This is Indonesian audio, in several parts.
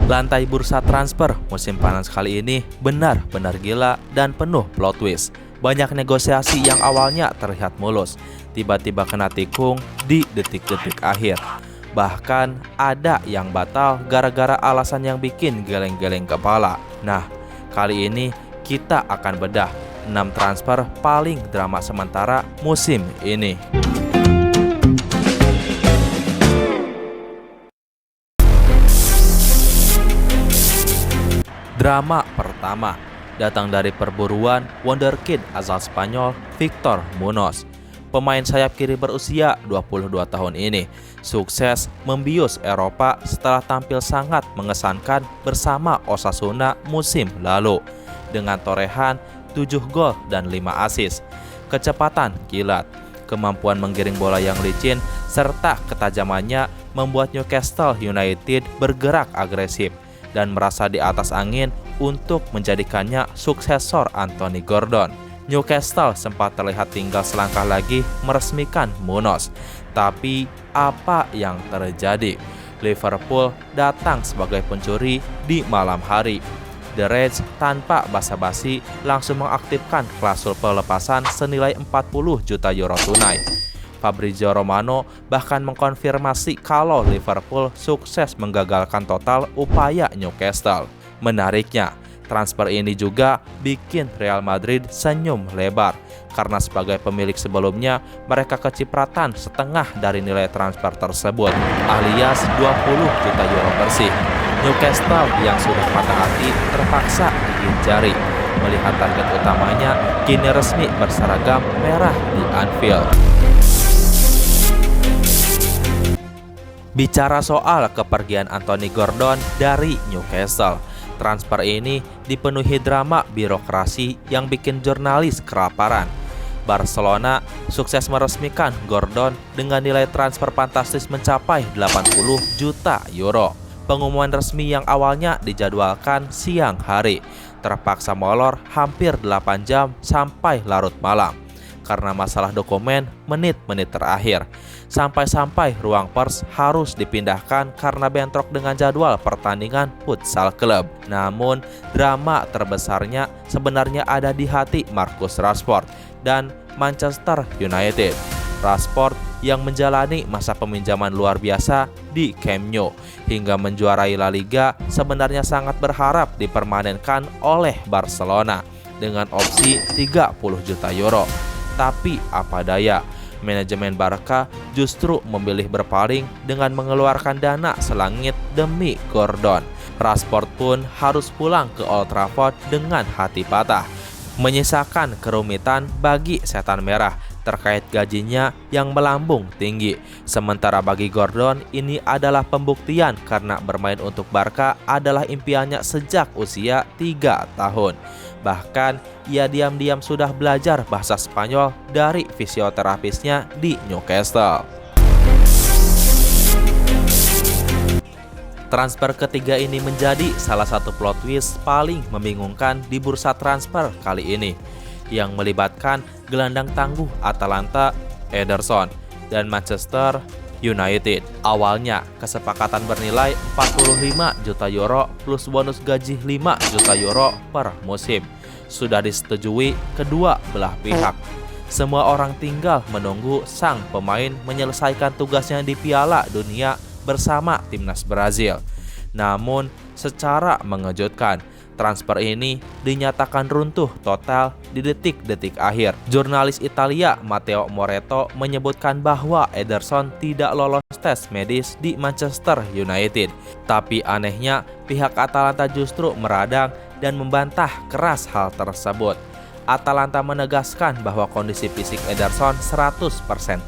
Lantai bursa transfer musim panas kali ini benar-benar gila dan penuh plot twist. Banyak negosiasi yang awalnya terlihat mulus, tiba-tiba kena tikung di detik-detik akhir. Bahkan ada yang batal gara-gara alasan yang bikin geleng-geleng kepala. Nah, kali ini kita akan bedah 6 transfer paling drama sementara musim ini. Drama pertama datang dari perburuan wonderkid asal Spanyol Victor Munoz. Pemain sayap kiri berusia 22 tahun ini sukses membius Eropa setelah tampil sangat mengesankan bersama Osasuna musim lalu dengan torehan 7 gol dan 5 assist. Kecepatan kilat, kemampuan menggiring bola yang licin, serta ketajamannya membuat Newcastle United bergerak agresif dan merasa di atas angin untuk menjadikannya suksesor Anthony Gordon. Newcastle sempat terlihat tinggal selangkah lagi meresmikan Munoz. Tapi apa yang terjadi? Liverpool datang sebagai pencuri di malam hari. The Reds tanpa basa-basi langsung mengaktifkan klausul pelepasan senilai 40 juta euro tunai. Fabrizio Romano bahkan mengkonfirmasi kalau Liverpool sukses menggagalkan total upaya Newcastle. Menariknya, transfer ini juga bikin Real Madrid senyum lebar karena sebagai pemilik sebelumnya mereka kecipratan setengah dari nilai transfer tersebut alias 20 juta euro bersih. Newcastle yang sudah patah hati terpaksa gigit jari melihat target utamanya kini resmi berseragam merah di Anfield. Bicara soal kepergian Anthony Gordon dari Newcastle, transfer ini dipenuhi drama birokrasi yang bikin jurnalis kelaparan. Barcelona sukses meresmikan Gordon dengan nilai transfer fantastis mencapai 80 juta euro. Pengumuman resmi yang awalnya dijadwalkan siang hari terpaksa molor hampir 8 jam sampai larut malam karena masalah dokumen menit-menit terakhir. Sampai-sampai ruang pers harus dipindahkan karena bentrok dengan jadwal pertandingan futsal klub. Namun, drama terbesarnya sebenarnya ada di hati Marcus Rashford dan Manchester United. Rashford yang menjalani masa peminjaman luar biasa di Camp Nou hingga menjuarai La Liga sebenarnya sangat berharap dipermanenkan oleh Barcelona dengan opsi 30 juta euro. Tapi apa daya, manajemen Barca justru memilih berpaling dengan mengeluarkan dana selangit demi Gordon. Rashford pun harus pulang ke Old Trafford dengan hati patah, menyisakan kerumitan bagi setan merah terkait gajinya yang melambung tinggi. Sementara bagi Gordon ini adalah pembuktian karena bermain untuk Barca adalah impiannya sejak usia 3 tahun. Bahkan ia diam-diam sudah belajar bahasa Spanyol dari fisioterapisnya di Newcastle. Transfer ketiga ini menjadi salah satu plot twist paling membingungkan di bursa transfer kali ini, yang melibatkan gelandang tangguh Atalanta Ederson dan Manchester United. Awalnya kesepakatan bernilai 45 juta euro plus bonus gaji 5 juta euro per musim sudah disetujui kedua belah pihak. Semua orang tinggal menunggu sang pemain menyelesaikan tugasnya di Piala Dunia bersama timnas Brazil. Namun secara mengejutkan, transfer ini dinyatakan runtuh total di detik-detik akhir. Jurnalis Italia Matteo Moretto menyebutkan bahwa Ederson tidak lolos tes medis di Manchester United. Tapi anehnya, pihak Atalanta justru meradang dan membantah keras hal tersebut. Atalanta menegaskan bahwa kondisi fisik Ederson 100%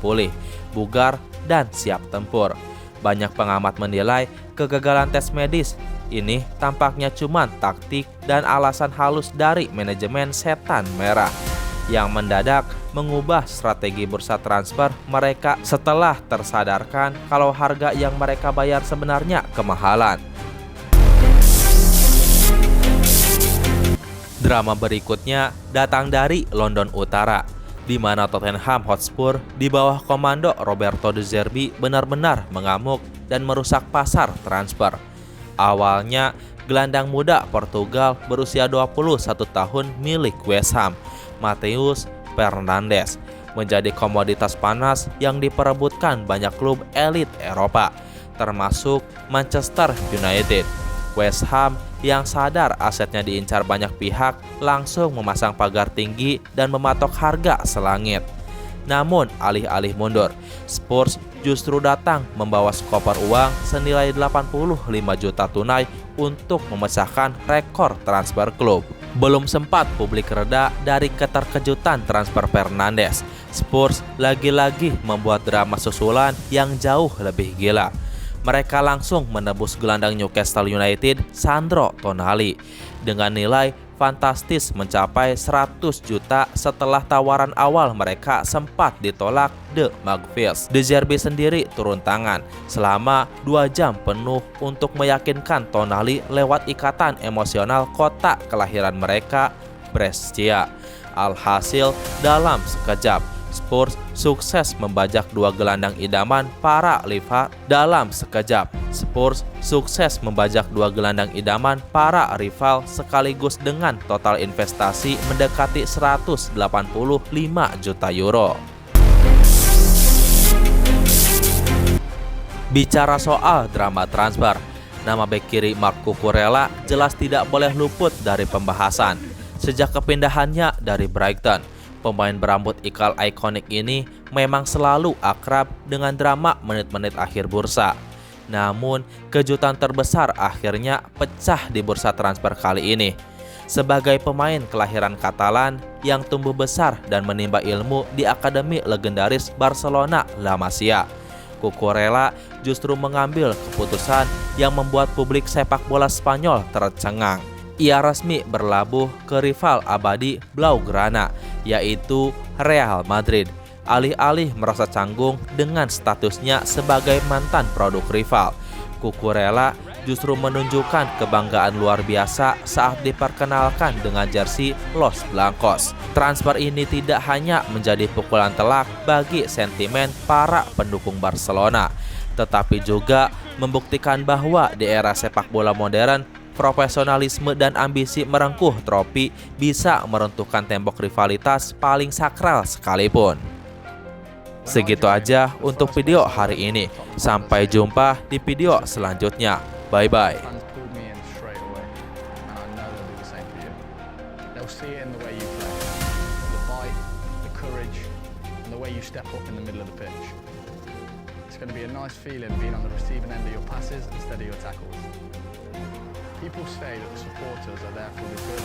pulih, bugar, dan siap tempur. Banyak pengamat menilai kegagalan tes medis ini tampaknya cuma taktik dan alasan halus dari manajemen setan merah yang mendadak mengubah strategi bursa transfer mereka setelah tersadarkan kalau harga yang mereka bayar sebenarnya kemahalan. Drama berikutnya datang dari London Utara, di mana Tottenham Hotspur di bawah komando Roberto De Zerbi benar-benar mengamuk dan merusak pasar transfer. Awalnya, gelandang muda Portugal berusia 21 tahun milik West Ham, Matheus Fernandes, menjadi komoditas panas yang diperebutkan banyak klub elit Eropa, termasuk Manchester United. West Ham yang sadar asetnya diincar banyak pihak langsung memasang pagar tinggi dan mematok harga selangit. Namun alih-alih mundur, Spurs justru datang membawa skoper uang senilai 85 juta tunai untuk memecahkan rekor transfer klub. Belum sempat publik reda dari keterkejutan transfer Fernandes, Spurs lagi-lagi membuat drama susulan yang jauh lebih gila. Mereka langsung menebus gelandang Newcastle United Sandro Tonali dengan nilai fantastis mencapai 100 juta setelah tawaran awal mereka sempat ditolak The Magpies. De Zerbi sendiri turun tangan selama 2 jam penuh untuk meyakinkan Tonali lewat ikatan emosional kota kelahiran mereka, Brescia. Alhasil, dalam sekejap Spurs sukses membajak 2 gelandang idaman para rival sekaligus dengan total investasi mendekati 185 juta euro. Bicara soal drama transfer, nama bek kiri Marc Cucurella jelas tidak boleh luput dari pembahasan. Sejak kepindahannya dari Brighton, pemain berambut ikal ikonik ini memang selalu akrab dengan drama menit-menit akhir bursa. Namun, kejutan terbesar akhirnya pecah di bursa transfer kali ini. Sebagai pemain kelahiran Katalan yang tumbuh besar dan menimba ilmu di akademi legendaris Barcelona La Masia, Cucurella justru mengambil keputusan yang membuat publik sepak bola Spanyol tercengang. Ia resmi berlabuh ke rival abadi Blaugrana, yaitu Real Madrid, alih-alih merasa canggung dengan statusnya sebagai mantan produk rival. Cucurella justru menunjukkan kebanggaan luar biasa saat diperkenalkan dengan jersey Los Blancos. Transfer ini tidak hanya menjadi pukulan telak bagi sentimen para pendukung Barcelona, tetapi juga membuktikan bahwa di era sepak bola modern, profesionalisme dan ambisi merengkuh trofi bisa meruntuhkan tembok rivalitas paling sakral sekalipun. Segitu aja untuk video hari ini. Sampai jumpa di video selanjutnya. Bye-bye. People say that the supporters are there for the good